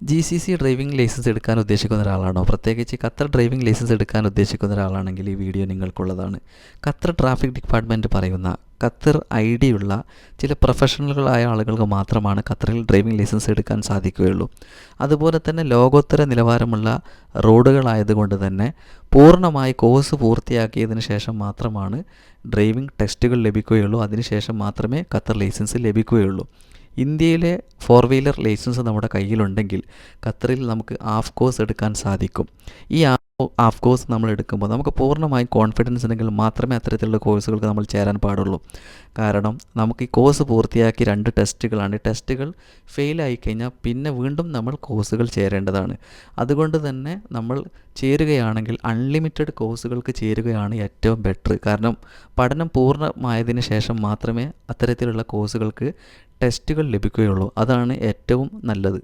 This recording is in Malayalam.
GCC ഡ്രൈവിംഗ് ലൈസൻസ് എടുക്കാൻ ഉദ്ദേശിക്കുന്ന ഒരാളാണോ? പ്രത്യേകിച്ച് ഖത്തർ ഡ്രൈവിംഗ് ലൈസൻസ് എടുക്കാൻ ഉദ്ദേശിക്കുന്ന ഒരാളാണെങ്കിൽ ഈ വീഡിയോ നിങ്ങൾക്കുള്ളതാണ്. ഖത്തർ ട്രാഫിക് ഡിപ്പാർട്ട്മെൻറ്റ് പറയുന്ന ഖത്തർ ID ഉള്ള ചില പ്രൊഫഷണലുകളായ ആളുകൾക്ക് മാത്രമാണ് ഖത്തറിൽ ഡ്രൈവിംഗ് ലൈസൻസ് എടുക്കാൻ സാധിക്കുകയുള്ളൂ. അതുപോലെ തന്നെ ലോകോത്തര നിലവാരമുള്ള റോഡുകളായതുകൊണ്ട് തന്നെ പൂർണ്ണമായി കോഴ്സ് പൂർത്തിയാക്കിയതിന് ശേഷം മാത്രമാണ് ഡ്രൈവിംഗ് ടെസ്റ്റുകൾ ലഭിക്കുകയുള്ളൂ. അതിനുശേഷം മാത്രമേ ഖത്തർ ലൈസൻസ് ലഭിക്കുകയുള്ളൂ. ഇന്ത്യയിലെ 4 വീലർ ലൈസൻസ് നമ്മുടെ കയ്യിലുണ്ടെങ്കിൽ ഖത്തറിൽ നമുക്ക് ഹാഫ് കോഴ്സ് എടുക്കാൻ സാധിക്കും. ഈ ഹാഫ് കോഴ്സ് നമ്മൾ എടുക്കുമ്പോൾ നമുക്ക് പൂർണ്ണമായും കോൺഫിഡൻസ് ഉണ്ടെങ്കിൽ മാത്രമേ അത്തരത്തിലുള്ള കോഴ്സുകൾക്ക് നമ്മൾ ചേരാൻ പാടുള്ളൂ. കാരണം നമുക്ക് ഈ കോഴ്സ് പൂർത്തിയാക്കി 2 ടെസ്റ്റുകളാണ്. ടെസ്റ്റുകൾ ഫെയിലായി കഴിഞ്ഞാൽ പിന്നെ വീണ്ടും നമ്മൾ കോഴ്സുകൾ ചേരേണ്ടതാണ്. അതുകൊണ്ട് തന്നെ നമ്മൾ ചേരുകയാണെങ്കിൽ അൺലിമിറ്റഡ് കോഴ്സുകൾക്ക് ചേരുകയാണ് ഏറ്റവും ബെറ്റർ. കാരണം പഠനം പൂർണ്ണമായതിനു ശേഷം മാത്രമേ അത്തരത്തിലുള്ള കോഴ്സുകൾക്ക് ടെസ്റ്റുകൾ ലഭിക്കുകയുള്ളൂ. അതാണ് ഏറ്റവും നല്ലത്.